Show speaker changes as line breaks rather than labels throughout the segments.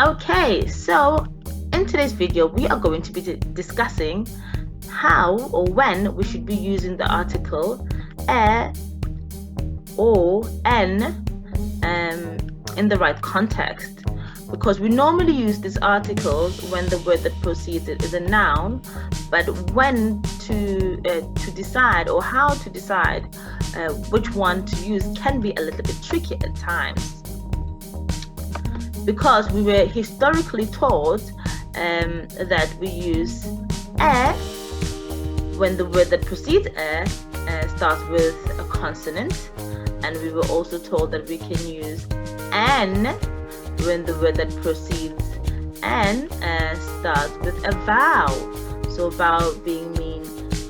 Okay, so in today's video, we are going to be discussing how or when we should be using the article a or n in the right context, because we normally use these articles when the word that precedes it is a noun, but when to decide or how to decide which one to use can be a little bit tricky at times, because we were historically taught that we use a when the word that precedes a starts with a consonant, and we were also told that we can use an when the word that precedes an starts with a vowel. So vowel being mean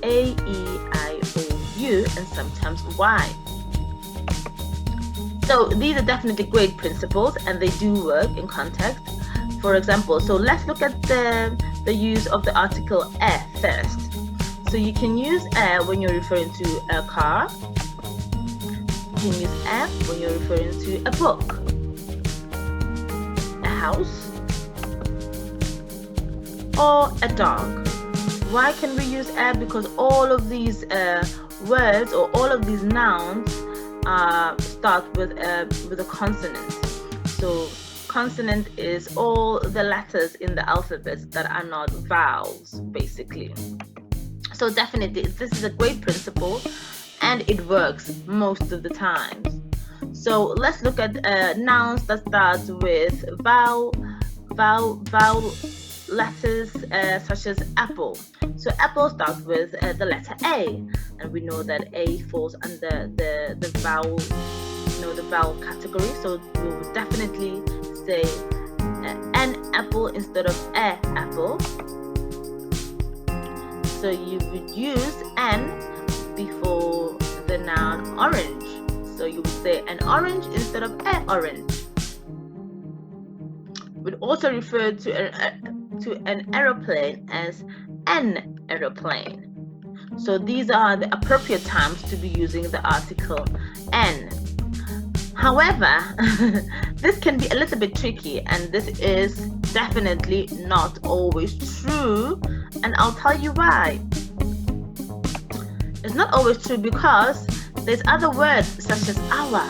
A, E, I, O, U, and sometimes Y. So these are definitely great principles, and they do work in context. For example, so let's look at the use of the article a first. So you can use a when you're referring to a car. You can use a when you're referring to a book, a house, or a dog. Why can we use a? Because all of these words or all of these nouns start with a consonant. So consonant is all the letters in the alphabet that are not vowels, basically. So definitely this is a great principle, and it works most of the times. So let's look at nouns that start with vowel letters, such as apple. So apple starts with the letter A, and we know that A falls under the vowel, the vowel category. So we would definitely say an apple instead of a apple. So you would use an before the noun orange. So you would say an orange instead of a orange. We'd also refer to an aeroplane as an aeroplane. So these are the appropriate times to be using the article an. However, this can be a little bit tricky, and this is definitely not always true, and I'll tell you why. It's not always true because there's other words such as hour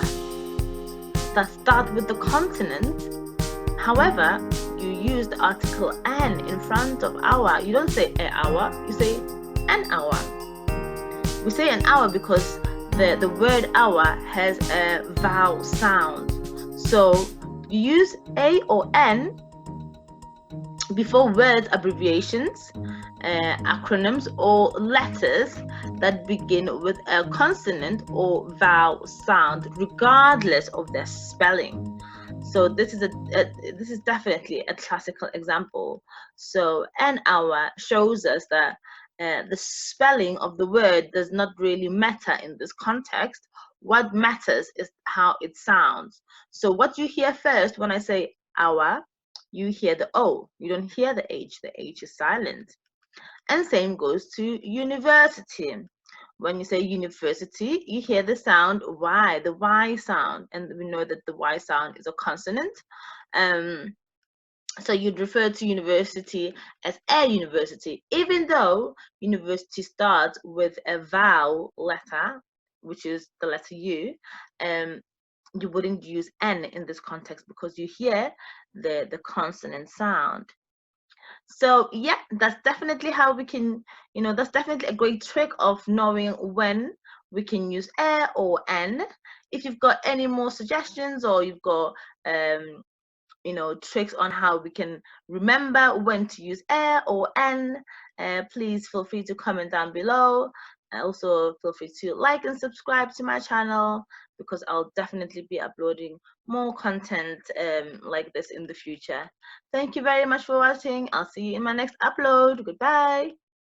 that start with the consonant. However, you use the article an in front of hour. You don't say a hour, you say an hour. We say an hour because the word hour has a vowel sound. So you use a or n before words, abbreviations, acronyms, or letters that begin with a consonant or vowel sound, regardless of their spelling. So this is definitely a classical example. So an hour shows us that the spelling of the word does not really matter in this context. What matters is how it sounds. So what you hear first when I say hour, you hear the O, you don't hear the H is silent. And same goes to university. When you say university, you hear the sound Y, the Y sound, and we know that the Y sound is a consonant. So you'd refer to university as a university, even though university starts with a vowel letter, which is the letter U. You wouldn't use N in this context because you hear the consonant sound. So yeah, that's definitely how we can, that's definitely a great trick of knowing when we can use a or n. If you've got any more suggestions, or you've got tricks on how we can remember when to use a or n, please feel free to comment down below. Also feel free to like and subscribe to my channel, because I'll definitely be uploading more content like this in the future. Thank you very much for watching. I'll see you in my next upload. Goodbye.